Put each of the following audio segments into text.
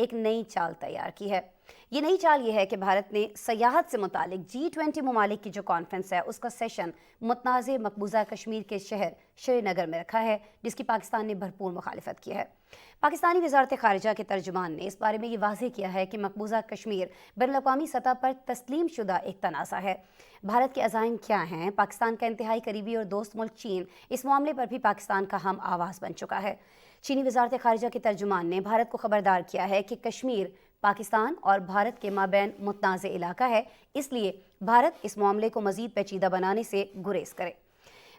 ایک نئی چال تیار کی ہے۔ یہ نئی چال یہ ہے کہ بھارت نے سیاحت سے متعلق G20 ممالک کی جو کانفرنس ہے اس کا سیشن متنازع مقبوضہ کشمیر کے شہر شری نگر میں رکھا ہے، جس کی پاکستان نے بھرپور مخالفت کی ہے۔ پاکستانی وزارت خارجہ کے ترجمان نے اس بارے میں یہ واضح کیا ہے کہ مقبوضہ کشمیر بین الاقوامی سطح پر تسلیم شدہ ایک تنازع ہے۔ بھارت کے عزائم کیا ہیں؟ پاکستان کا انتہائی قریبی اور دوست ملک چین اس معاملے پر بھی پاکستان کا ہم آواز بن چکا ہے۔ چینی وزارت خارجہ کے ترجمان نے بھارت کو خبردار کیا ہے کہ کشمیر پاکستان اور بھارت کے مابین متنازع علاقہ ہے، اس لیے بھارت اس معاملے کو مزید پیچیدہ بنانے سے گریز کرے۔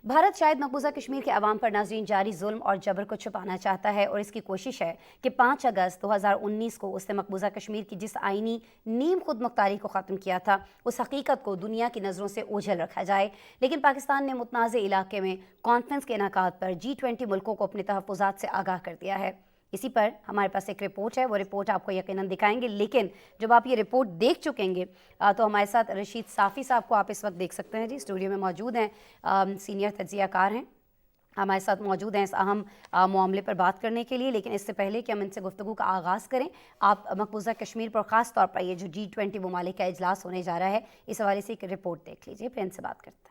بھارت شاید مقبوضہ کشمیر کے عوام پر ناظرین جاری ظلم اور جبر کو چھپانا چاہتا ہے، اور اس کی کوشش ہے کہ 5 اگست 2019 کو اس نے مقبوضہ کشمیر کی جس آئینی نیم خود مختاری کو ختم کیا تھا اس حقیقت کو دنیا کی نظروں سے اوجھل رکھا جائے۔ لیکن پاکستان نے متنازع علاقے میں کانفرنس کے انعقاد پر G20 ملکوں کو اپنے تحفظات سے آگاہ کر دیا ہے۔ اسی پر ہمارے پاس ایک رپورٹ ہے، وہ رپورٹ آپ کو یقیناً دکھائیں گے، لیکن جب آپ یہ رپورٹ دیکھ چکیں گے تو ہمارے ساتھ رشید صافی صاحب کو آپ اس وقت دیکھ سکتے ہیں، جی اسٹوڈیو میں موجود ہیں، سینئر تجزیہ کار ہیں، ہمارے ساتھ موجود ہیں اس اہم معاملے پر بات کرنے کے لیے۔ لیکن اس سے پہلے کہ ہم ان سے گفتگو کا آغاز کریں، آپ مقبوضہ کشمیر پر خاص طور پر یہ جو G20 ممالک کا اجلاس ہونے جا رہا ہے اس حوالے سے ایک رپورٹ دیکھ لیجیے، پھر ان سے بات کرتے ہیں۔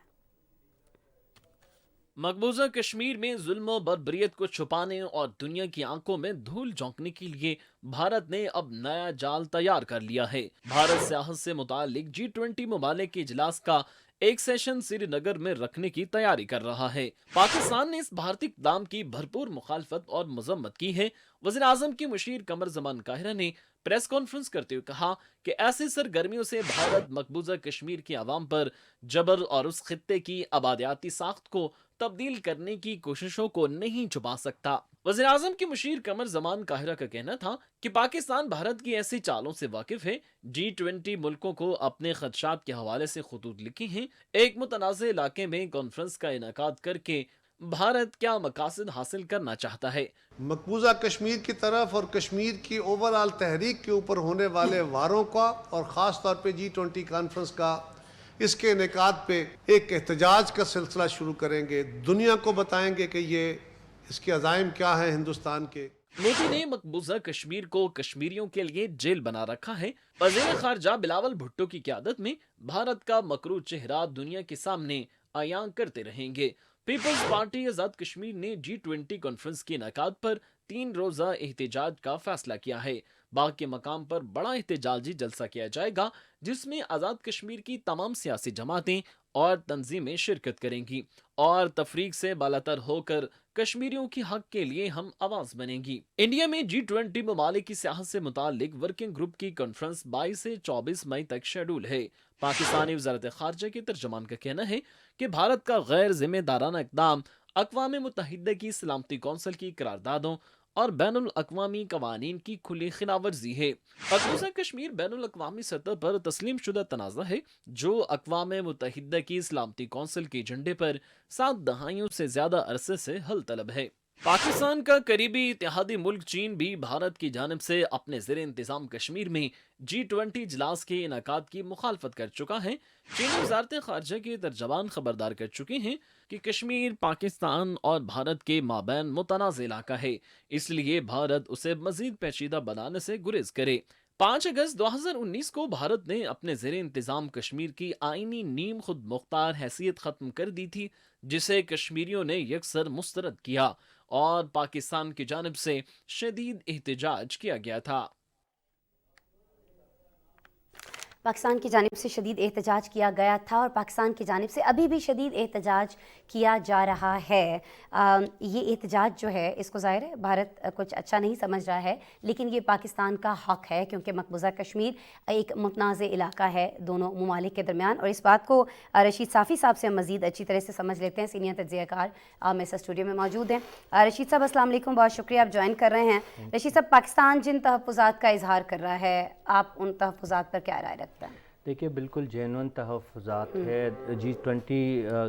مقبوضہ کشمیر میں ظلم و بربریت کو چھپانے اور دنیا کی آنکھوں میں دھول جھونکنے کے لیے بھارت نے اب نیا جال تیار کر لیا ہے۔ بھارت سیاحت سے متعلق G20 ممالک کے اجلاس کا ایک سیشن سری نگر میں رکھنے کی تیاری کر رہا ہے۔ پاکستان نے اس بھارتی اقدام کی بھرپور مخالفت اور مذمت کی ہے۔ وزیر اعظم کی مشیر قمر زمان قاہرہ نے پریس کانفرنس کرتے ہوئے کہا کہ ایسی سرگرمیوں سے بھارت مقبوضہ کشمیر کے عوام پر جبر اور اس خطے کی آبادیاتی ساخت کو تبدیل کرنے کی کوششوں کو نہیں چھپا سکتا۔ وزیر اعظم کی مشیر قمر زمان قاہرہ کا کہنا تھا کہ پاکستان بھارت کی ایسی چالوں سے واقف ہے۔ G20 ملکوں کو اپنے خدشات کے حوالے سے خطوط لکھے ہیں۔ ایک متنازع علاقے میں کانفرنس کا انعقاد کر کے بھارت کیا مقاصد حاصل کرنا چاہتا ہے۔ مقبوضہ کشمیر کی طرف اور کشمیر کی اوورآل تحریک کے اوپر ہونے والے واروں کا اور خاص طور پہ G20 کانفرنس کا اس کے انعقاد پہ ایک احتجاج کا سلسلہ شروع کریں گے، دنیا کو بتائیں گے کہ یہ اس کے عزائم کیا ہیں ہندوستان کے۔ مودی نے مقبوضہ کشمیر کو کشمیریوں کے لیے جیل بنا رکھا ہے۔ وزیر خارجہ بلاول بھٹو کی قیادت میں بھارت کا مکروہ چہرہ دنیا کے سامنے عیاں کرتے رہیں گے۔ پیپلز پارٹی آزاد کشمیر نے G20 کانفرنس کے انعقاد پر 3 روزہ احتجاج کا فیصلہ کیا ہے۔ باغ کے مقام پر بڑا احتجاجی جلسہ کیا جائے گا جس میں آزاد کشمیر کی تمام سیاسی جماعتیں اور تنظیمیں شرکت کریں گی اور تفریق سے بالاتر ہو کر کشمیریوں کی حق کے لیے ہم آواز بنیں گی۔ انڈیا میں G20 ممالک کی سیاحت سے متعلق ورکنگ گروپ کی کانفرنس 22 سے 24 مئی تک شیڈول ہے۔ پاکستانی وزارت خارجہ کے ترجمان کا کہنا ہے کہ بھارت کا غیر ذمہ دارانہ اقدام اقوام متحدہ کی سلامتی کونسل کی قراردادوں اور بین الاقوامی قوانین کی کھلی خلاف ورزی ہے۔ مقبوضہ کشمیر بین الاقوامی سطح پر تسلیم شدہ تنازع ہے جو اقوام متحدہ کی سلامتی کونسل کے ایجنڈے پر 7 دہائیوں سے زیادہ عرصے سے حل طلب ہے۔ پاکستان کا قریبی اتحادی ملک چین بھی بھارت کی جانب سے اپنے زیر انتظام کشمیر میں G20 اجلاس کے انعقاد کی مخالفت کر چکا ہے۔ چینی وزارت خارجہ کے ترجمان خبردار کر چکے ہیں کہ کشمیر پاکستان اور بھارت کے مابین متنازع علاقہ ہے، اس لیے بھارت اسے مزید پیچیدہ بنانے سے گریز کرے۔ 5 اگست 2019 کو بھارت نے اپنے زیر انتظام کشمیر کی آئینی نیم خود مختار حیثیت ختم کر دی تھی، جسے کشمیریوں نے یکسر مسترد کیا اور پاکستان کی جانب سے شدید احتجاج کیا گیا تھا۔ پاکستان کی جانب سے شدید احتجاج کیا گیا تھا اور پاکستان کی جانب سے ابھی بھی شدید احتجاج کیا جا رہا ہے۔ یہ احتجاج جو ہے اس کو ظاہر ہے بھارت کچھ اچھا نہیں سمجھ رہا ہے، لیکن یہ پاکستان کا حق ہے کیونکہ مقبوضہ کشمیر ایک متنازع علاقہ ہے دونوں ممالک کے درمیان، اور اس بات کو رشید صافی صاحب سے ہم مزید اچھی طرح سے سمجھ لیتے ہیں۔ سینئر تجزیہ کار میرے ساتھ اسٹوڈیو میں موجود ہیں۔ رشید صاحب السلام علیکم، بہت شکریہ آپ جوائن کر رہے ہیں۔ رشید صاحب، پاکستان جن تحفظات کا اظہار کر رہا ہے، آپ ان تحفظات پر کیا رائے رکھتے ہیں؟ دیکھیے بالکل جینون تحفظات ہے۔ G20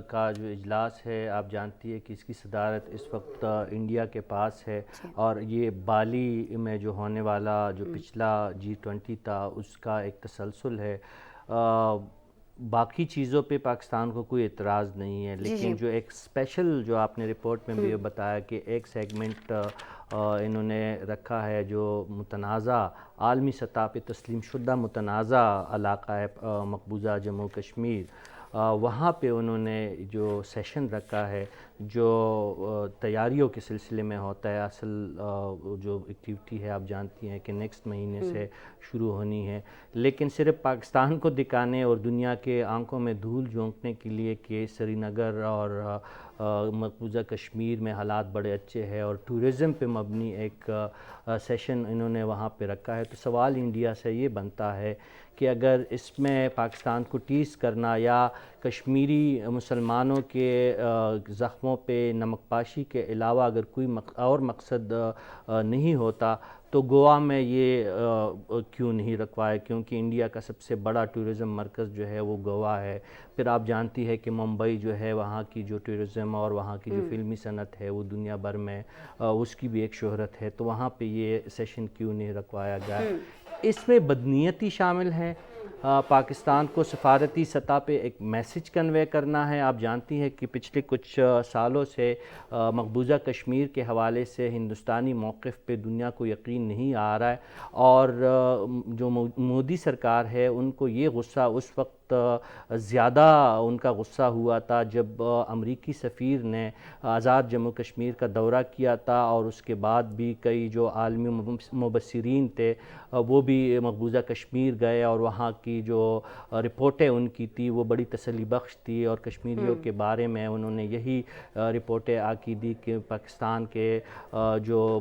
کا جو اجلاس ہے آپ جانتی ہے کہ اس کی صدارت اس وقت انڈیا کے پاس ہے، اور یہ بالی میں جو ہونے والا جو پچھلا G20 تھا اس کا ایک تسلسل ہے۔ باقی چیزوں پہ پاکستان کو کوئی اعتراض نہیں ہے، لیکن جو ایک اسپیشل جو آپ نے رپورٹ میں بھی بتایا کہ ایک سیگمنٹ انہوں نے رکھا ہے جو متنازع عالمی سطح پہ تسلیم شدہ متنازع علاقہ ہے مقبوضہ جموں کشمیر، وہاں پہ انہوں نے جو سیشن رکھا ہے جو تیاریوں کے سلسلے میں ہوتا ہے، اصل جو ایکٹیویٹی ہے آپ جانتی ہیں کہ نیکسٹ مہینے سے شروع ہونی ہے، لیکن صرف پاکستان کو دکھانے اور دنیا کے آنکھوں میں دھول جھونکنے کے لیے کہ سری نگر اور مقبوضہ کشمیر میں حالات بڑے اچھے ہیں اور ٹورزم پہ مبنی ایک سیشن انہوں نے وہاں پہ رکھا ہے، تو سوال انڈیا سے یہ بنتا ہے کہ اگر اس میں پاکستان کو ٹیز کرنا یا کشمیری مسلمانوں کے زخموں پہ نمک پاشی کے علاوہ اگر کوئی اور مقصد نہیں ہوتا تو گوا میں یہ کیوں نہیں رکھوایا، کیونکہ انڈیا کا سب سے بڑا ٹورزم مرکز جو ہے وہ گوا ہے، پھر آپ جانتی ہے کہ ممبئی جو ہے وہاں کی جو ٹورزم اور وہاں کی جو فلمی صنعت ہے وہ دنیا بھر میں اس کی بھی ایک شہرت ہے، تو وہاں پہ یہ سیشن کیوں نہیں رکھوایا گیا؟ اس میں بدنیتی شامل ہے، پاکستان کو سفارتی سطح پہ ایک میسج کنوے کرنا ہے۔ آپ جانتی ہیں کہ پچھلے کچھ سالوں سے مقبوضہ کشمیر کے حوالے سے ہندوستانی موقف پہ دنیا کو یقین نہیں آ رہا ہے، اور جو مودی سرکار ہے ان کو یہ غصہ اس وقت زیادہ ان کا غصہ ہوا تھا جب امریکی سفیر نے آزاد جموں کشمیر کا دورہ کیا تھا، اور اس کے بعد بھی کئی جو عالمی مبصرین تھے وہ بھی مقبوضہ کشمیر گئے اور وہاں کی جو رپورٹیں ان کی تھی وہ بڑی تسلی بخش تھی، اور کشمیریوں کے بارے میں انہوں نے یہی رپورٹیں آکی دی کہ پاکستان کے جو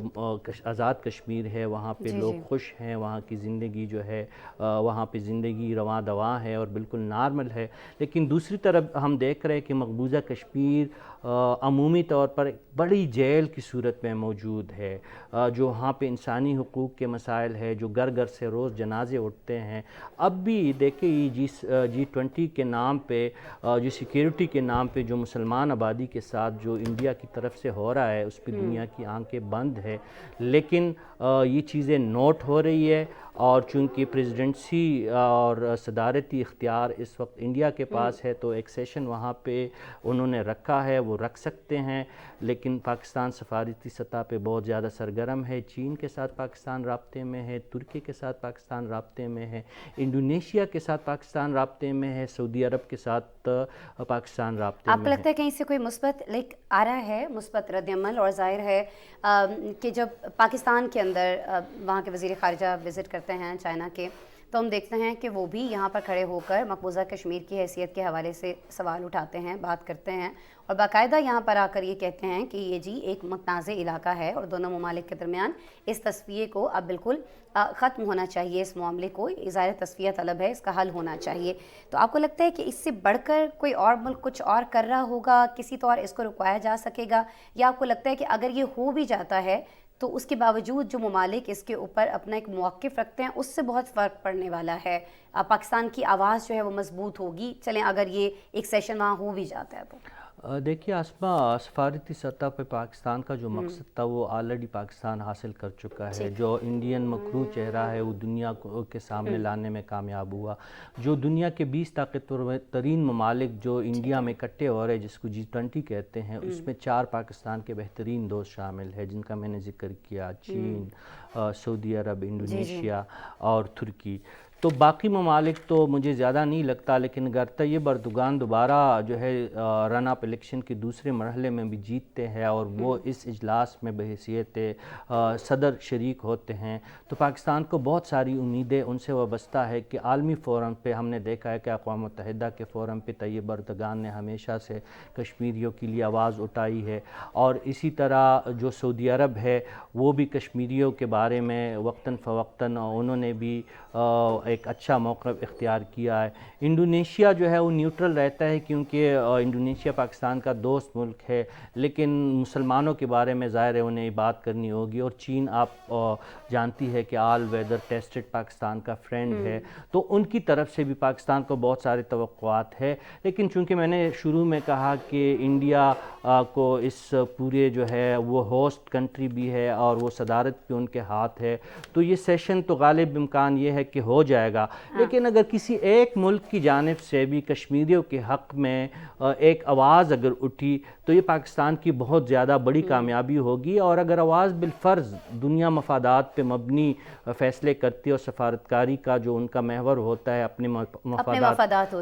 آزاد کشمیر ہے وہاں پہ لوگ خوش ہیں، وہاں کی زندگی جو ہے وہاں پہ زندگی رواں دواں ہے اور بالکل نارمل ہے۔ لیکن دوسری طرف ہم دیکھ رہے ہیں کہ مقبوضہ کشمیر عمومی طور پر ایک بڑی جیل کی صورت میں موجود ہے، جو وہاں پہ انسانی حقوق کے مسائل ہے، جو گھر گھر سے روز جنازے اٹھتے ہیں۔ اب بھی دیکھیں G20 کے نام پہ جو سیکیورٹی کے نام پہ جو مسلمان آبادی کے ساتھ جو انڈیا کی طرف سے ہو رہا ہے اس پہ دنیا کی آنکھیں بند ہے، لیکن یہ چیزیں نوٹ ہو رہی ہے، اور چونکہ پریزیڈنسی اور صدارتی اختیار اس وقت انڈیا کے پاس ہے تو ایک سیشن وہاں پہ انہوں نے رکھا ہے، وہ رکھ سکتے ہیں، لیکن پاکستان سفارتی سطح پہ بہت زیادہ سرگرم ہے، چین کے ساتھ پاکستان رابطے میں ہے، ترکی کے ساتھ پاکستان رابطے میں ہے، انڈونیشیا کے ساتھ پاکستان رابطے میں ہے، سعودی عرب کے ساتھ پاکستان رابطے میں ہے۔ آپ کو لگتا ہے کہیں سے کوئی مثبت آ رہا ہے، مثبت رد عمل؟ اور ظاہر ہے کہ جب پاکستان کے اندر وہاں کے وزیر خارجہ وزٹ کرتے ہیں چائنا کے، تو ہم دیکھتے ہیں کہ وہ بھی یہاں پر کھڑے ہو کر مقبوضہ کشمیر کی حیثیت کے حوالے سے سوال اٹھاتے ہیں، بات کرتے ہیں، اور باقاعدہ یہاں پر آ کر یہ کہتے ہیں کہ یہ ایک متنازع علاقہ ہے اور دونوں ممالک کے درمیان اس تصفیے کو اب بالکل ختم ہونا چاہیے، اس معاملے کو ظاہر تصفیہ طلب ہے، اس کا حل ہونا چاہیے۔ تو آپ کو لگتا ہے کہ اس سے بڑھ کر کوئی اور ملک کچھ اور کر رہا ہوگا، کسی طور اس کو رکوایا جا سکے گا، یا آپ کو لگتا ہے کہ اگر یہ ہو بھی جاتا ہے تو اس کے باوجود جو ممالک اس کے اوپر اپنا ایک موقف رکھتے ہیں اس سے بہت فرق پڑنے والا ہے، پاکستان کی آواز جو ہے وہ مضبوط ہوگی، چلیں اگر یہ ایک سیشن وہاں ہو بھی جاتا ہے تو؟ دیکھیے آسما، سفارتی سطح پہ پاکستان کا جو مقصد تھا وہ آلریڈی پاکستان حاصل کر چکا ہے، جو انڈین مکروہ چہرہ ہے وہ دنیا کے سامنے لانے میں کامیاب ہوا، جو دنیا کے 20 طاقتور ترین ممالک جو انڈیا میں اکٹھے ہو رہے جس کو G20 کہتے ہیں، اس میں 4 پاکستان کے بہترین دوست شامل ہیں جن کا میں نے ذکر کیا، چین، سعودی عرب، انڈونیشیا اور ترکی۔ تو باقی ممالک تو مجھے زیادہ نہیں لگتا، لیکن اگر طیب اردوغان دوبارہ جو ہے رن اپ الیکشن کے دوسرے مرحلے میں بھی جیتتے ہیں اور وہ اس اجلاس میں بحیثیت صدر شریک ہوتے ہیں تو پاکستان کو بہت ساری امیدیں ان سے وابستہ ہے کہ عالمی فورم پہ ہم نے دیکھا ہے کہ اقوام متحدہ کے فورم پہ طیب اردوغان نے ہمیشہ سے کشمیریوں کے لیے آواز اٹھائی ہے، اور اسی طرح جو سعودی عرب ہے وہ بھی کشمیریوں کے بارے میں وقتاً فوقتاً انہوں نے بھی ایک اچھا موقف اختیار کیا ہے۔ انڈونیشیا جو ہے وہ نیوٹرل رہتا ہے کیونکہ انڈونیشیا پاکستان کا دوست ملک ہے، لیکن مسلمانوں کے بارے میں ظاہر ہے انہیں بات کرنی ہوگی، اور چین آپ جانتی ہے کہ آل ویدر ٹیسٹڈ پاکستان کا فرینڈ ہے، تو ان کی طرف سے بھی پاکستان کو بہت سارے توقعات ہے، لیکن چونکہ میں نے شروع میں کہا کہ انڈیا کو اس پورے جو ہے وہ ہوسٹ کنٹری بھی ہے اور وہ صدارت بھی ان کے ہاتھ ہے، تو یہ سیشن تو غالب امکان یہ ہے کہ ہو جائے جائے گا. لیکن اگر کسی ایک ملک کی جانب سے بھی کشمیریوں کے حق میں ایک آواز اگر اٹھی تو یہ پاکستان کی بہت زیادہ بڑی کامیابی ہوگی. اور اگر آواز بالفرض دنیا مفادات پہ مبنی فیصلے کرتی ہے اور سفارتکاری کا جو ان کا محور ہوتا ہے اپنے مفادات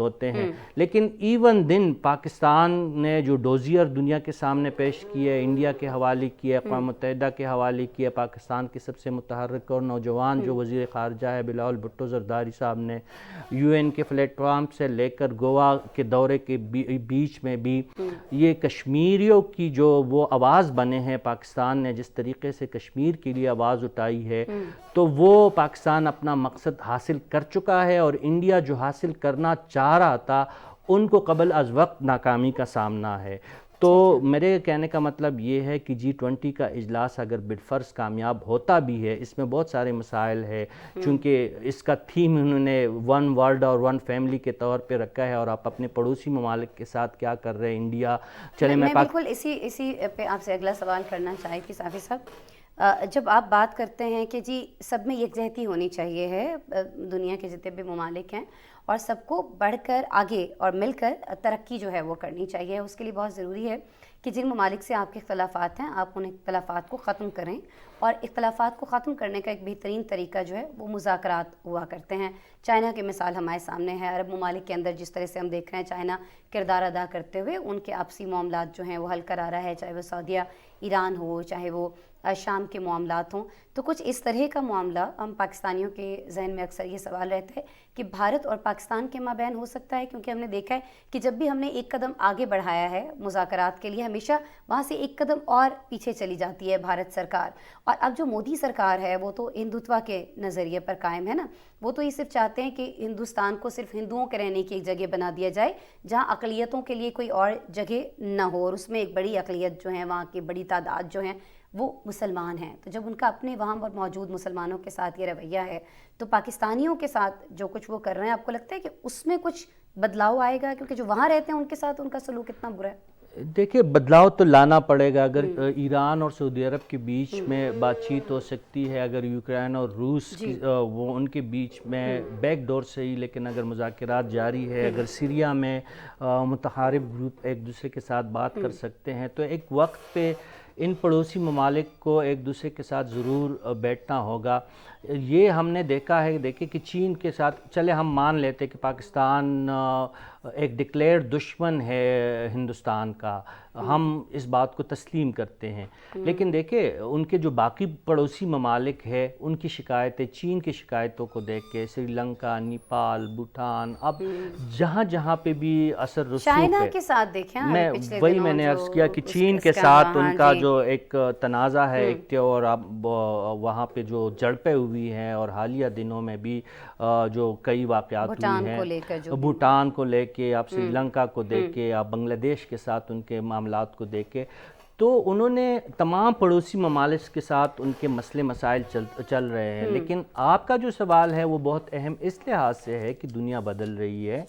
ہوتے ہیں لیکن ایون دن پاکستان نے جو ڈوزیئر دنیا کے سامنے پیش کیے, انڈیا کے حوالے کیے, اقوام متحدہ کے حوالے کیے, پاکستان کے سب سے متحرک اور نوجوان جو وزیر خارجہ ہے بلاول بھٹو زرداری صاحب نے یو این کے پلیٹ فارم سے لے کر گوا کے دورے کے بیچ میں بھی یہ کشمیریوں کی جو وہ آواز بنے ہیں, پاکستان نے جس طریقے سے کشمیر کے لیے آواز اٹھائی ہے تو وہ پاکستان اپنا مقصد حاصل کر چکا ہے. اور انڈیا جو حاصل کرنا چاہ رہا تھا ان کو قبل از وقت ناکامی کا سامنا ہے. تو میرے کہنے کا مطلب یہ ہے کہ G20 کا اجلاس اگر بالفرض کامیاب ہوتا بھی ہے, اس میں بہت سارے مسائل ہیں چونکہ اس کا تھیم انہوں نے ون ورلڈ اور ون فیملی کے طور پہ رکھا ہے, اور آپ اپنے پڑوسی ممالک کے ساتھ کیا کر رہے ہیں انڈیا. چلے میں بالکل اسی پہ آپ سے اگلا سوال کرنا چاہی تھی صافی صاحب. جب آپ بات کرتے ہیں کہ جی سب میں یکجہتی ہونی چاہیے ہے, دنیا کے جتنے بھی ممالک ہیں اور سب کو بڑھ کر آگے اور مل کر ترقی جو ہے وہ کرنی چاہیے, اس کے لیے بہت ضروری ہے کہ جن ممالک سے آپ کے اختلافات ہیں آپ ان اختلافات کو ختم کریں, اور اختلافات کو ختم کرنے کا ایک بہترین طریقہ جو ہے وہ مذاکرات ہوا کرتے ہیں. چائنا کی مثال ہمارے سامنے ہے, عرب ممالک کے اندر جس طرح سے ہم دیکھ رہے ہیں چائنا کردار ادا کرتے ہوئے ان کے آپسی معاملات جو ہیں وہ حل کرا رہا ہے, چاہے وہ سعودیہ ایران ہو, چاہے وہ شام کے معاملات ہوں. تو کچھ اس طرح کا معاملہ ہم پاکستانیوں کے ذہن میں اکثر یہ سوال رہتا ہے کہ بھارت اور پاکستان کے مابین ہو سکتا ہے, کیونکہ ہم نے دیکھا ہے کہ جب بھی ہم نے ایک قدم آگے بڑھایا ہے مذاکرات کے لیے ہمیشہ وہاں سے ایک قدم اور پیچھے چلی جاتی ہے بھارت سرکار. اور اب جو مودی سرکار ہے وہ تو ہندوتوا کے نظریے پر قائم ہے نا, وہ تو یہ صرف چاہتے ہیں کہ ہندوستان کو صرف ہندوؤں کے رہنے کی ایک جگہ بنا دیا جائے جہاں اقلیتوں کے لیے کوئی اور جگہ نہ ہو, اور اس میں ایک بڑی اقلیت جو ہیں وہاں کی بڑی تعداد جو ہیں وہ مسلمان ہیں. تو جب ان کا اپنے وہاں پر موجود مسلمانوں کے ساتھ یہ رویہ ہے تو پاکستانیوں کے ساتھ جو کچھ وہ کر رہے ہیں آپ کو لگتا ہے کہ اس میں کچھ بدلاؤ آئے گا, کیونکہ جو وہاں رہتے ہیں ان کے ساتھ ان کا سلوک اتنا برا ہے؟ دیکھیں بدلاؤ تو لانا پڑے گا. اگر ایران اور سعودی عرب کے بیچ میں بات چیت ہو سکتی ہے, اگر یوکرین اور روس وہ ان کے بیچ میں بیک ڈور سے ہی, لیکن اگر مذاکرات جاری ہے, اگر سیریا میں متحارب گروپ ایک دوسرے کے ساتھ بات کر سکتے ہیں, تو ایک وقت پہ ان پڑوسی ممالک کو ایک دوسرے کے ساتھ ضرور بیٹھنا ہوگا. یہ ہم نے دیکھا ہے, دیکھیں کہ چین کے ساتھ چلے ہم مان لیتے کہ پاکستان ایک ڈکلیئر دشمن ہے ہندوستان کا, ہم اس بات کو تسلیم کرتے ہیں, لیکن دیکھیں ان کے جو باقی پڑوسی ممالک ہیں ان کی شکایتیں, چین کی شکایتوں کو دیکھ کے سری لنکا, نیپال, بھوٹان, اب جہاں جہاں پہ بھی اثر رسوخ ہے, چائنا کے ساتھ دیکھیں میں نے عرض کیا کہ چین کے ساتھ ان کا جو ایک تنازع ہے ایک, اور اب وہاں پہ جو جھڑپیں ہوئی ہیں, اور حالیہ دنوں میں بھی جو کئی واقعات ہوئی ہیں بھوٹان کو لے کے, آپ سری لنکا کو دیکھ کے, آپ بنگلہ دیش کے ساتھ ان کے معاملات کو دیکھ کے, تو انہوں نے تمام پڑوسی ممالک کے ساتھ ان کے مسئلے مسائل چل رہے ہیں. لیکن آپ کا جو سوال ہے وہ بہت اہم اس لحاظ سے ہے کہ دنیا بدل رہی ہے,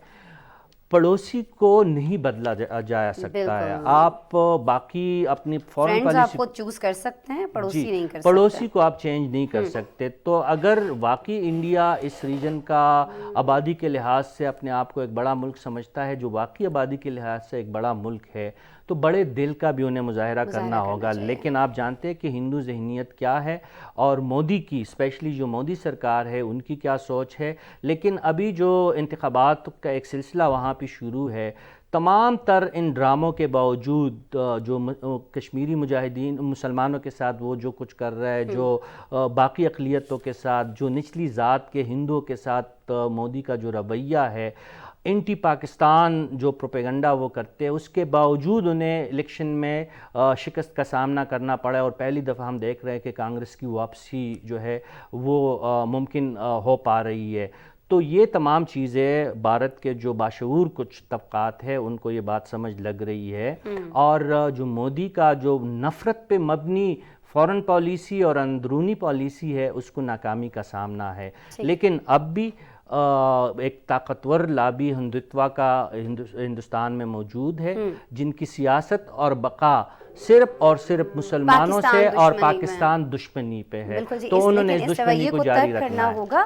پڑوسی کو نہیں بدلا جا سکتا ہے. آپ باقی اپنی فورن پالیسی آپ کو چوز کر سکتے ہیں, پڑوسی نہیں کر سکتے, پڑوسی کو آپ چینج نہیں کر سکتے. تو اگر واقعی انڈیا اس ریجن کا آبادی کے لحاظ سے اپنے آپ کو ایک بڑا ملک سمجھتا ہے, جو واقعی آبادی کے لحاظ سے ایک بڑا ملک ہے, تو بڑے دل کا بھی انہیں مظاہرہ کرنا ہوگا. لیکن آپ جانتے ہیں کہ ہندو ذہنیت کیا ہے, اور مودی کی اسپیشلی جو مودی سرکار ہے ان کی کیا سوچ ہے. لیکن ابھی جو انتخابات کا ایک سلسلہ وہاں پہ شروع ہے, تمام تر ان ڈراموں کے باوجود جو کشمیری مجاہدین مسلمانوں کے ساتھ وہ جو کچھ کر رہا ہے, جو باقی اقلیتوں کے ساتھ, جو نچلی ذات کے ہندوؤں کے ساتھ مودی کا جو رویہ ہے, اینٹی پاکستان جو پروپیگنڈا وہ کرتے ہیں, اس کے باوجود انہیں الیکشن میں شکست کا سامنا کرنا پڑا, اور پہلی دفعہ ہم دیکھ رہے ہیں کہ کانگریس کی واپسی جو ہے وہ ممکن ہو پا رہی ہے. تو یہ تمام چیزیں بھارت کے جو باشعور کچھ طبقات ہیں ان کو یہ بات سمجھ لگ رہی ہے, اور جو مودی کا جو نفرت پہ مبنی فورن پالیسی اور اندرونی پالیسی ہے اس کو ناکامی کا سامنا ہے. لیکن اب بھی ایک طاقتور لابی ہندوتوا کا ہندوستان میں موجود ہے, جن کی سیاست اور بقا صرف اور صرف مسلمانوں سے اور پاکستان دشمنی پہ ہے. تو انہوں نے اس دشمنی کو جاری رکھنا ہوگا.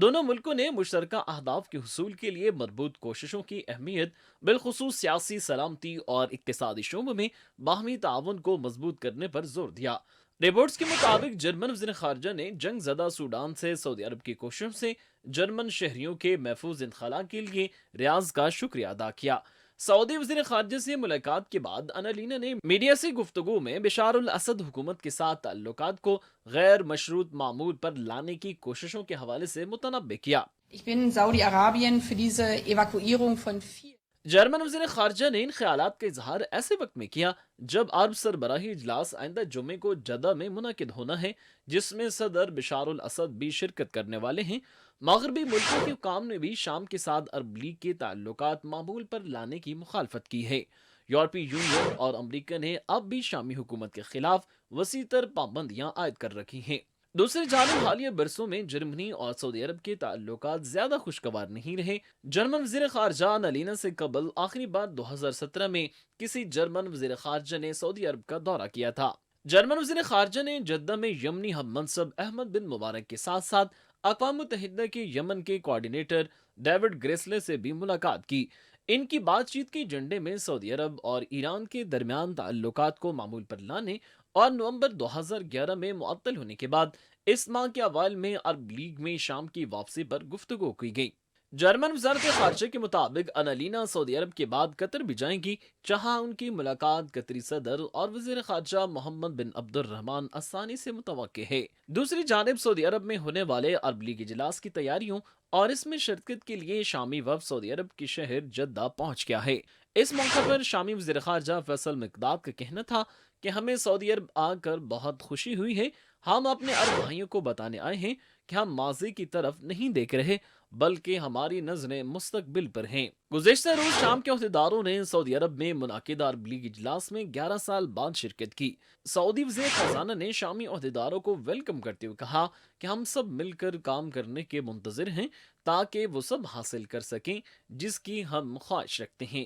دونوں ملکوں نے مشترکہ اہداف کے حصول کے لیے مربوط کوششوں کی اہمیت بالخصوص سیاسی، سلامتی اور اقتصادی شعبوں میں باہمی تعاون کو مضبوط کرنے پر زور دیا۔ رپورٹس کے مطابق جرمن وزیر خارجہ نے جنگ زدہ سوڈان سے سعودی عرب کی کوششوں سے جرمن شہریوں کے محفوظ انخلاء کے لیے ریاض کا شکریہ ادا کیا۔ سعودی وزیر خارجہ سے ملاقات کے بعد انالینا نے میڈیا سے گفتگو میں بشار الاسد حکومت کے ساتھ تعلقات کو غیر مشروط معمول پر لانے کی کوششوں کے حوالے سے متنبع کیا۔ Ich bin Saudi-Arabien für diese Evakuierung von vielen. German وزیر خارجہ نے ان خیالات کا اظہار ایسے وقت میں کیا جب عرب سربراہی اجلاس آئندہ جمعے کو جدہ میں منعقد ہونا ہے، جس میں صدر بشار الاسد بھی شرکت کرنے والے ہیں۔ مغربی ملکوں کے حکام نے بھی شام کے ساتھ عرب لیگ کے تعلقات معمول پر لانے کی مخالفت کی ہے۔ یورپی یونین اور امریکہ نے اب بھی شامی حکومت کے خلاف وسیع تر پابندیاں عائد کر رکھی ہیں۔ دوسری جانب حالیہ برسوں میں جرمنی اور سعودی عرب کے تعلقات زیادہ خوشگوار نہیں رہے۔ جرمن وزیر خارجہ انالینا سے قبل آخری بار 2017 میں کسی جرمن وزیر خارجہ نے سعودی عرب کا دورہ کیا تھا۔ جرمن وزیر خارجہ نے جدہ میں یمنی ہم منصب احمد بن مبارک کے ساتھ ساتھ اقوام متحدہ کے یمن کے کوارڈینیٹر ڈیوڈ گریسلے سے بھی ملاقات کی۔ ان کی بات چیت کے ایجنڈے میں سعودی عرب اور ایران کے درمیان تعلقات کو معمول پر لانے اور نومبر 2011 میں معطل ہونے کے بعد اس ماہ کے اوائل میں عرب لیگ میں شام کی واپسی پر گفتگو کی گئی۔ جرمن وزارت خارجہ کے مطابق انالینا سعودی عرب کے بعد قطر بھی جائیں گی، جہاں ان کی ملاقات قطری صدر اور وزیر خارجہ محمد بن عبد الرحمن الثانی سے متوقع ہے۔ دوسری جانب سعودی عرب میں ہونے والے عرب لیگ اجلاس کی تیاریوں اور اس میں شرکت کے لیے شامی وفد سعودی عرب کے شہر جدہ پہنچ گیا ہے۔ اس موقع پر شامی وزیر خارجہ فیصل مقداد کا کہنا تھا کہ ہمیں سعودی عرب آ کر بہت خوشی ہوئی ہے۔ ہم اپنے عرب بھائیوں کو بتانے آئے ہیں کہ ہم ماضی کی طرف نہیں دیکھ رہے بلکہ ہماری نظریں مستقبل پر ہیں۔ گزشتہ روز شام کے عہدیداروں نے سعودی عرب میں منعقدہ عرب لیگ اجلاس میں 11 سال بعد شرکت کی۔ سعودی وزیر خزانہ نے شامی عہدیداروں کو ویلکم کرتے ہوئے کہا کہ ہم سب مل کر کام کرنے کے منتظر ہیں تاکہ وہ سب حاصل کر سکیں جس کی ہم خواہش رکھتے ہیں۔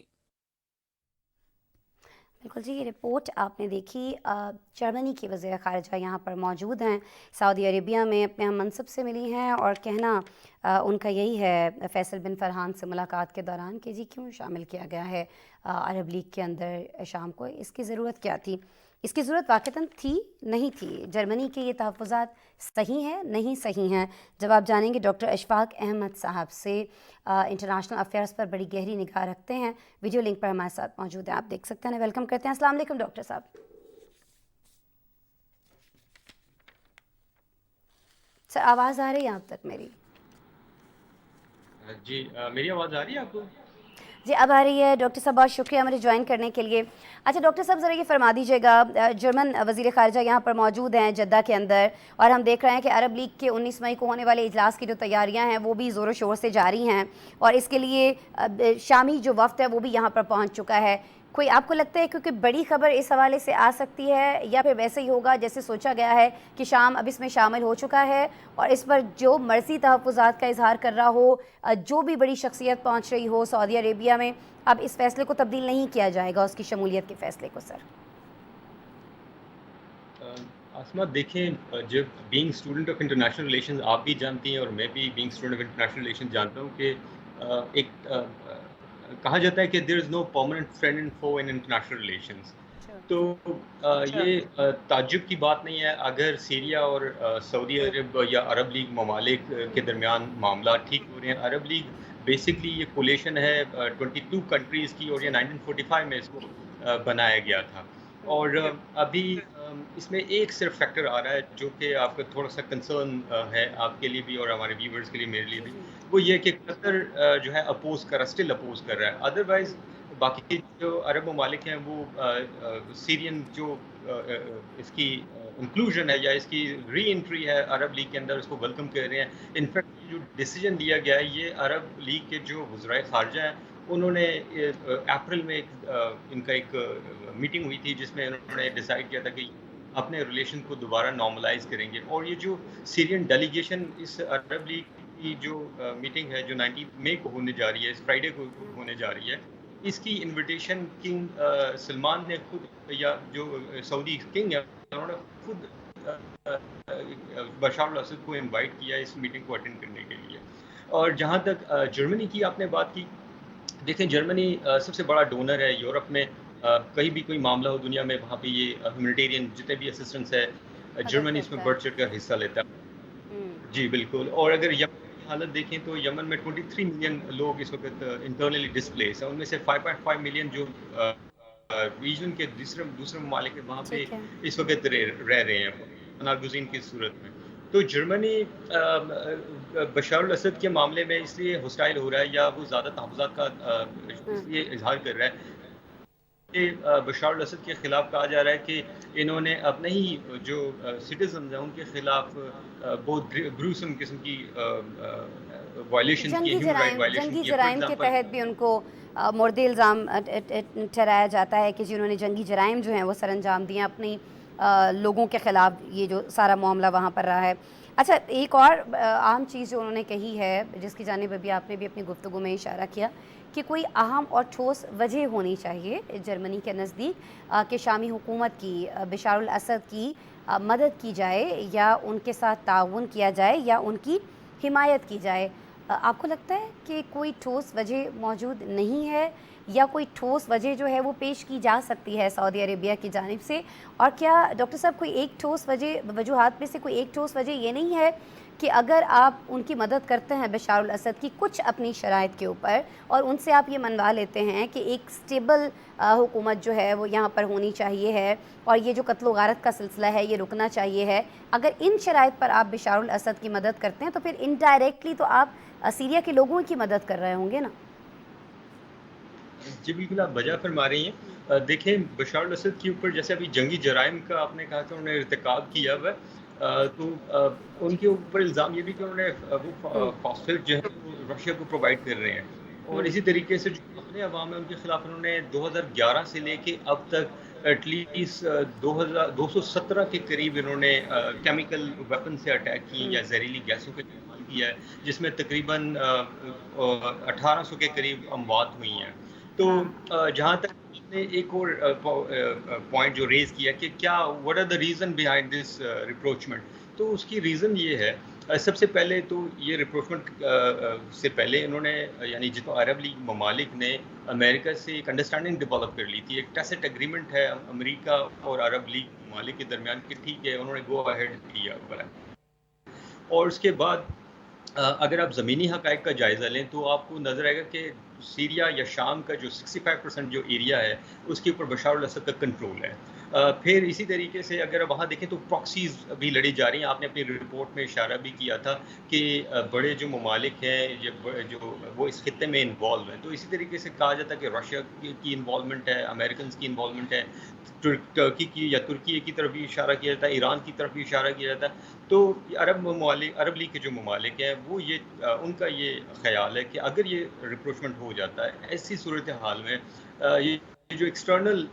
بالکل جی، یہ رپورٹ آپ نے دیکھی۔ جرمنی کی وزیر خارجہ یہاں پر موجود ہیں، سعودی عربیہ میں اپنے ہم منصب سے ملی ہیں، اور کہنا ان کا یہی ہے فیصل بن فرحان سے ملاقات کے دوران کہ جی کیوں شامل کیا گیا ہے عرب لیگ کے اندر شام کو، اس کی ضرورت کیا تھی؟ اس کی ضرورت واقعتاً تھی نہیں تھی؟ جرمنی کے یہ تحفظات صحیح ہیں نہیں صحیح ہیں؟ جب آپ جانیں گے ڈاکٹر اشفاق احمد صاحب سے، انٹرنیشنل افیئرز پر بڑی گہری نگاہ رکھتے ہیں، ویڈیو لنک پر ہمارے ساتھ موجود ہیں، آپ دیکھ سکتے ہیں۔ ویلکم کرتے ہیں۔ السلام علیکم ڈاکٹر صاحب۔ سر آواز آ رہی ہے آپ تک میری؟ جی میری آواز آ رہی ہے آپ کو؟ جی اب آ رہی ہے۔ ڈاکٹر صاحب بہت شکریہ مجھے جوائن کرنے کے لیے۔ اچھا ڈاکٹر صاحب ذرا یہ فرما دیجیے گا، جرمن وزیر خارجہ یہاں پر موجود ہیں جدہ کے اندر، اور ہم دیکھ رہے ہیں کہ عرب لیگ کے 19 مئی کو ہونے والے اجلاس کی جو تیاریاں ہیں وہ بھی زور و شور سے جاری ہیں، اور اس کے لیے شامی جو وفد ہے وہ بھی یہاں پر پہنچ چکا ہے۔ کوئی آپ کو لگتا ہے کیونکہ بڑی خبر اس حوالے سے آ سکتی ہے، یا پھر ویسے ہی ہوگا جیسے سوچا گیا ہے کہ شام اب اس میں شامل ہو چکا ہے اور اس پر جو مرضی تحفظات کا اظہار کر رہا ہو، جو بھی بڑی شخصیت پہنچ رہی ہو سعودی عربیہ میں، اب اس فیصلے کو تبدیل نہیں کیا جائے گا، اس کی شمولیت کے فیصلے کو؟ سر آسما دیکھیں، جب being student of international relations آپ بھی جانتی ہیں اور میں بھی being student of international relations جانتا ہوں کہ ایک کہا جاتا ہے کہ دیر از نو پرماننٹ فرینڈ اینڈ فو ان انٹرنیشنل ریلیشنز۔ تو یہ تعجب کی بات نہیں ہے اگر سیریا اور سعودی عرب یا عرب لیگ ممالک کے درمیان معاملات ٹھیک ہو رہے ہیں۔ عرب لیگ بیسکلی یہ کولیشن ہے 22 کنٹریز کی، اور یہ 1945 میں اس کو بنایا گیا تھا، اور ابھی اس میں ایک صرف فیکٹر آ رہا ہے جو کہ آپ کا تھوڑا سا کنسرن ہے آپ کے لیے بھی اور ہمارے ویورز کے لیے، میرے لیے بھی، وہ یہ کہ قطر جو ہے اپوز کر رہا ہے، اسٹل اپوز کر رہا ہے۔ ادروائز باقی جو عرب ممالک ہیں وہ سیرین جو اس کی انکلوژن ہے یا اس کی ری انٹری ہے عرب لیگ کے اندر، اس کو ویلکم کر رہے ہیں۔ انفیکٹ جو ڈیسیجن لیا گیا ہے، یہ عرب لیگ کے جو وزرائے خارجہ ہیں انہوں نے اپریل میں ان کا ایک میٹنگ ہوئی تھی جس میں انہوں نے ڈیسائیڈ کیا تھا کہ اپنے ریلیشن کو دوبارہ نارملائز کریں گے، اور یہ جو سیرین ڈیلیگیشن اس عرب لیگ کی جو میٹنگ ہے جو 19 مئی کو ہونے جا رہی ہے، اس فرائیڈے کو ہونے جا رہی ہے، اس کی انویٹیشن کنگ سلمان نے خود، یا جو سعودی کنگ ہے انہوں نے خود بشار الاسد کو انوائٹ کیا اس میٹنگ کو اٹینڈ کرنے کے لیے۔ اور جہاں تک جرمنی کی آپ نے بات کی، دیکھیں جرمنی سب سے بڑا ڈونر ہے یورپ میں، کہیں بھی کوئی معاملہ ہو دنیا میں وہاں پہ یہ ہیومینیٹیرین جتنے بھی اسسٹنس ہے مدد جرمنی اس میں کرتا بڑھ ہے۔ چڑھ کر حصہ لیتا ہے. ہوں، جی بالکل. اور اگر یمن کی حالت دیکھیں تو یمن میں 23 ملین لوگ اس وقت انٹرنلی ڈسپلیس ہیں، ان میں سے 5.5 ملین جو ریجن کے دوسرے ممالک ہیں وہاں پہ ٹھیک ہے۔ اس وقت رہ رہے ہیں پناہ گزین کی صورت میں. تو جرمنی بشار الاسد کے معاملے میں اس لیے ہوسٹائل ہو رہا ہے یا وہ زیادہ تحفظات کا اس لیے اظہار کر رہا ہے کہ بشار الاسد کے خلاف کہا جا رہا ہے کہ انہوں نے اپنے ہی جو سٹیزنز ہیں ان کے خلاف بہت گروسم قسم کی وائلیشنز کی، ہیومن رائٹ وائلیشن جنگی کی. فار جرائم کے ایگزامپل تحت بھی ان کو مورد الزام ٹھہرایا جاتا ہے کہ جنہوں نے جنگی جرائم جو ہیں وہ سر انجام دیے اپنی لوگوں کے خلاف، یہ جو سارا معاملہ وہاں پر رہا ہے. اچھا، ایک اور اہم چیز جو انہوں نے کہی ہے جس کی جانب ابھی آپ نے بھی اپنی گفتگو میں اشارہ کیا کہ کوئی اہم اور ٹھوس وجہ ہونی چاہیے جرمنی کے نزدیک کہ شامی حکومت کی، بشار الاسد کی مدد کی جائے یا ان کے ساتھ تعاون کیا جائے یا ان کی حمایت کی جائے. آپ کو لگتا ہے کہ کوئی ٹھوس وجہ موجود نہیں ہے یا کوئی ٹھوس وجہ جو ہے وہ پیش کی جا سکتی ہے سعودی عربیہ کی جانب سے؟ اور کیا ڈاکٹر صاحب کوئی ایک ٹھوس وجوہات میں سے کوئی ایک ٹھوس وجہ یہ نہیں ہے کہ اگر آپ ان کی مدد کرتے ہیں بشار الاسد کی کچھ اپنی شرائط کے اوپر اور ان سے آپ یہ منوا لیتے ہیں کہ ایک سٹیبل حکومت جو ہے وہ یہاں پر ہونی چاہیے ہے اور یہ جو قتل و غارت کا سلسلہ ہے یہ رکنا چاہیے ہے، اگر ان شرائط پر آپ بشار الاسد کی مدد کرتے ہیں تو پھر انڈائریکٹلی تو آپ سیریا کے لوگوں کی مدد کر رہے ہوں گے نا؟ جی بالکل آپ بجا فرما رہی ہیں. دیکھیں بشار الاسد کے اوپر جیسے ابھی جنگی جرائم کا آپ نے کہا کہ انہوں نے ارتکاب کیا ہوا ہے، تو ان کے اوپر الزام یہ بھی کہ انہوں نے وہ فاسفیٹ جو ہے وہ رشیا کو پرووائڈ کر رہے ہیں. اور اسی طریقے سے جو اپنے عوام ہیں ان کے خلاف انہوں نے 2011 سے لے کے اب تک ایٹ لیسٹ 217 کے قریب انہوں نے کیمیکل ویپن سے اٹیک کی یا زہریلی گیسوں کا استعمال کیا ہے، جس میں تقریباً 1800 کے قریب اموات ہوئی ہیں. تو جہاں تک نے ایک اور پوائنٹ جو ریز کیا کہ کیا what are the reason behind this rapprochement, تو اس کی ریزن یہ ہے سب سے پہلے تو یہ ریپروچمنٹ سے پہلے انہوں نے یعنی جتنا عرب لیگ ممالک نے امریکہ سے ایک انڈرسٹینڈنگ ڈیولپ کر لی تھی، ایک ٹیسٹ ایگریمنٹ ہے امریکہ اور عرب لیگ ممالک کے درمیان کہ ٹھیک ہے انہوں نے گو اہیڈ دیا ہوا ہے. اور اس کے بعد اگر آپ زمینی حقائق کا جائزہ لیں تو آپ کو نظر آئے گا کہ سیریا یا شام کا جو 65% جو ایریا ہے اس کے اوپر بشار الاسد کا کنٹرول ہے. پھر اسی طریقے سے اگر وہاں دیکھیں تو پراکسیز بھی لڑی جا رہی ہیں. آپ نے اپنی رپورٹ میں اشارہ بھی کیا تھا کہ بڑے جو ممالک ہیں جو وہ اس خطے میں انوالو ہیں، تو اسی طریقے سے کہا جاتا ہے کہ رشیا کی انوالومنٹ ہے، امریکنز کی انوالومنٹ ہے، ٹرکی کی یا ترکی کی طرف بھی اشارہ کیا جاتا ہے، ایران کی طرف بھی اشارہ کیا جاتا ہے. تو عرب لیگ کے جو ممالک ہیں وہ ان کا یہ خیال ہے کہ اگر یہ ریپروچمنٹ ہو جاتا ہے ایسی صورتحال میں یہ جو ایکسٹرنل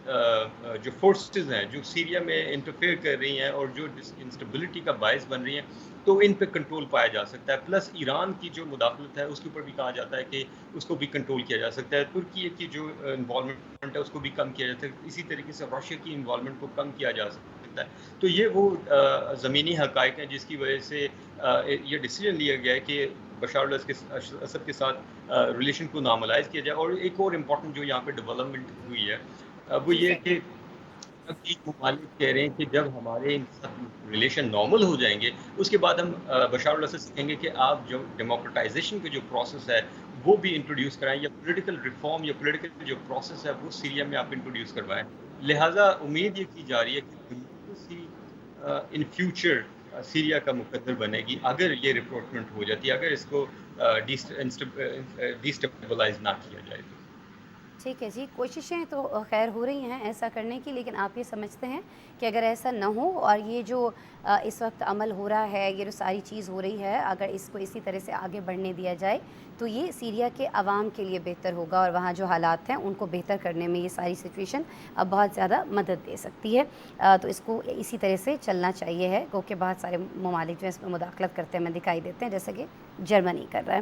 جو فورسز ہیں جو سیریا میں انٹرفیئر کر رہی ہیں اور جو انسٹیبلٹی کا باعث بن رہی ہیں تو ان پہ کنٹرول پایا جا سکتا ہے. پلس ایران کی جو مداخلت ہے اس کے اوپر بھی کہا جاتا ہے کہ اس کو بھی کنٹرول کیا جا سکتا ہے. ترکی کی جو انوالومنٹ ہے اس کو بھی کم کیا جا سکتا ہے. اسی طریقے سے رشیا کی انوالومنٹ کو کم کیا جا سکتا ہے. تو یہ وہ زمینی حقائق ہیں جس کی وجہ سے یہ ڈیسیجن لیا گیا ہے کہ بشار الاسد کے ساتھ ریلیشن کو نارملائز کیا جائے. اور ایک اور امپورٹنٹ جو یہاں پہ ڈیولپمنٹ ہوئی ہے وہ یہ کہ ممالک کہہ رہے ہیں کہ جب ہمارے ریلیشن نارمل ہو جائیں گے اس کے بعد ہم بشار الاسد سے کہیں گے کہ آپ جو ڈیموکریٹائزیشن کا جو پروسیس ہے وہ بھی انٹروڈیوس کرائیں یا پولیٹیکل ریفارم یا پولیٹیکل جو پروسیس ہے وہ سیریا میں آپ انٹروڈیوس کروائیں. لہٰذا امید یہ کی جا رہی ہے کہ ان فیوچر سیریا کا مقدر بنے گی اگر یہ ریپروچمنٹ ہو جاتی ہے، اگر اس کو ڈیسٹیبلائز نہ کیا جائے. ٹھیک ہے جی، کوششیں تو خیر ہو رہی ہیں ایسا کرنے کی، لیکن آپ یہ سمجھتے ہیں کہ اگر ایسا نہ ہو اور یہ جو اس وقت عمل ہو رہا ہے، یہ جو ساری چیز ہو رہی ہے، اگر اس کو اسی طرح سے آگے بڑھنے دیا جائے تو یہ سیریا کے عوام کے لیے بہتر ہوگا اور وہاں جو حالات ہیں ان کو بہتر کرنے میں یہ ساری سچویشن بہت زیادہ مدد دے سکتی ہے. تو اس کو اسی طرح سے چلنا چاہیے ہے کیونکہ بہت سارے ممالک جو اس میں مداخلت کرتے ہیں دکھائی دیتے ہیں، جیسے کہ جرمنی کر رہا ہے.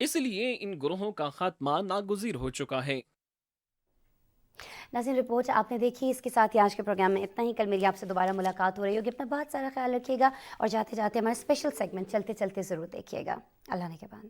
اس لیے ان گروہوں کا خاتمہ ناگزیر ہو چکا ہے۔ ناظرین رپورٹ آپ نے دیکھی، اس کے ساتھ ہی آج کے پروگرام میں اتنا ہی۔ کل میری آپ سے دوبارہ ملاقات ہو رہی ہوگی، اپنا بہت سارا خیال رکھیے گا، اور جاتے جاتے ہمارا اسپیشل سیگمنٹ چلتے چلتے ضرور دیکھیے گا۔ اللہ نے کے بعد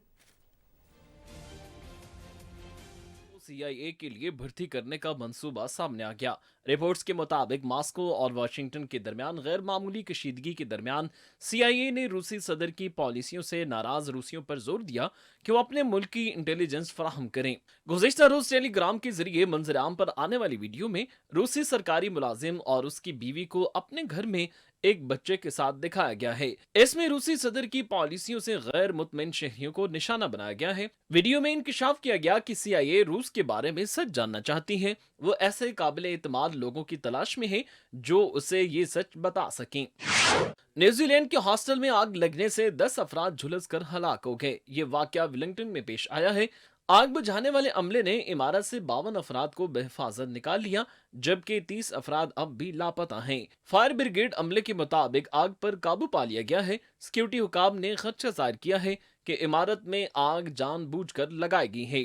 CIA کے لیے بھرتی کرنے کا منصوبہ سامنے آ گیا۔ رپورٹس کے مطابق ماسکو اور واشنگٹن کے درمیان غیر معمولی کشیدگی کے درمیان CIA نے روسی صدر کی پالیسیوں سے ناراض روسیوں پر زور دیا کہ وہ اپنے ملک کی انٹیلیجنس فراہم کریں۔ گزشتہ روز ٹیلی گرام کے ذریعے منظر عام پر آنے والی ویڈیو میں روسی سرکاری ملازم اور اس کی بیوی کو اپنے گھر میں ایک بچے کے ساتھ دکھایا گیا ہے۔ اس میں روسی صدر کی پالیسیوں سے غیر مطمئن شہریوں کو نشانہ بنایا گیا ہے۔ ویڈیو میں انکشاف کیا گیا کہ CIA روس کے بارے میں سچ جاننا چاہتی ہے۔ وہ ایسے قابل اعتماد لوگوں کی تلاش میں ہے جو اسے یہ سچ بتا سکیں۔ نیوزی لینڈ کے ہاسٹل میں آگ لگنے سے 10 افراد جھلس کر ہلاک ہو گئے۔ یہ واقعہ ویلنگٹن میں پیش آیا ہے۔ آگ بجھانے والے عملے نے عمارت سے 52 افراد کو بحفاظت نکال لیا، جبکہ 30 افراد اب بھی لاپتہ ہیں۔ فائر بریگیڈ عملے کے مطابق آگ پر قابو پا لیا گیا ہے۔ سیکیورٹی حکام نے خدشہ ظاہر کیا ہے کہ عمارت میں آگ جان بوجھ کر لگائی گئی ہے۔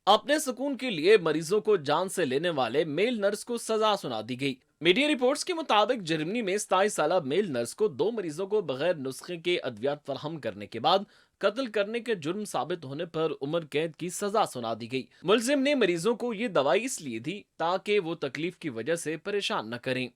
اپنے سکون کے لیے مریضوں کو جان سے لینے والے میل نرس کو سزا سنا دی گئی۔ میڈیا رپورٹس کے مطابق جرمنی میں 27 سالہ میل نرس کو 2 مریضوں کو بغیر نسخے کے ادویات فراہم کرنے کے بعد قتل کرنے کے جرم ثابت ہونے پر عمر قید کی سزا سنا دی گئی۔ ملزم نے مریضوں کو یہ دوائی اس لیے دی تاکہ وہ تکلیف کی وجہ سے پریشان نہ کریں۔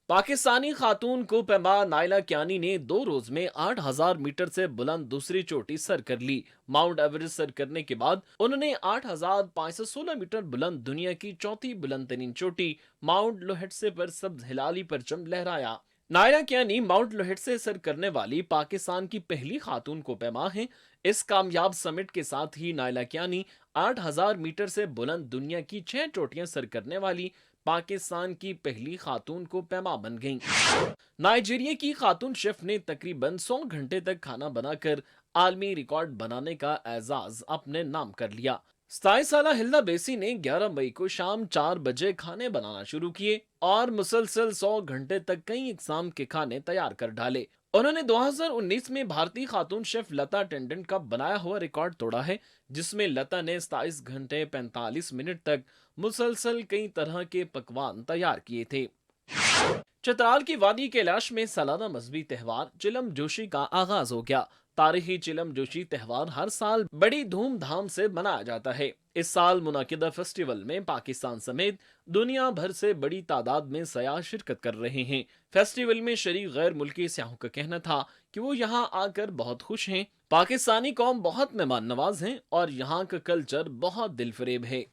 پاکستانی خاتون کو پیما نائلہ کیانی نے 2 روز میں 8000 میٹر سے بلند دوسری چوٹی سر کر لی۔ ماؤنٹ ایورسٹ سر کرنے کے بعد انہوں نے 8516 میٹر بلند دنیا کی چوتھی بلند ترین چوٹی ماؤنٹ لوہٹسے پر سبز ہلالی پرچم لہرایا۔ نائلہ کیانی ماؤنٹ لوہٹسے سر کرنے والی پاکستان کی پہلی خاتون کو پیما ہیں۔ اس کامیاب سمٹ کے ساتھ ہی نائلہ کیانی 8000 میٹر سے بلند دنیا کی 6 چوٹیاں سر کرنے والی پاکستان کی پہلی خاتون کو پیما بن گئیں۔ نائجیریا کی خاتون شیف نے تقریباً 100 گھنٹے تک کھانا بنا کر عالمی ریکارڈ بنانے کا اعزاز اپنے نام کر لیا۔ 27 سالہ ہلدا بیسی نے 11 مئی کو شام 4 بجے کھانے بنانا شروع کیے اور مسلسل 100 گھنٹے تک کئی اقسام کے کھانے تیار کر ڈالے۔ انہوں نے 2019 میں بھارتی خاتون شیف لتا ٹنڈن کا بنایا ہوا ریکارڈ توڑا ہے، جس میں لتا نے 27 گھنٹے 45 منٹ تک مسلسل کئی طرح کے پکوان تیار کیے تھے۔ چترال کی وادی کیلاش میں سالانہ مذہبی تہوار چلم جوشی کا آغاز ہو گیا۔ تاریخی چلم جوشی تہوار ہر سال بڑی دھوم دھام سے منایا جاتا ہے۔ اس سال منعقدہ فیسٹیول میں پاکستان سمیت دنیا بھر سے بڑی تعداد میں سیاح شرکت کر رہے ہیں۔ فیسٹیول میں شریک غیر ملکی سیاحوں کا کہنا تھا کہ وہ یہاں آ کر بہت خوش ہیں۔ پاکستانی قوم بہت مہمان نواز ہیں اور یہاں کا کلچر بہت دل فریب ہے۔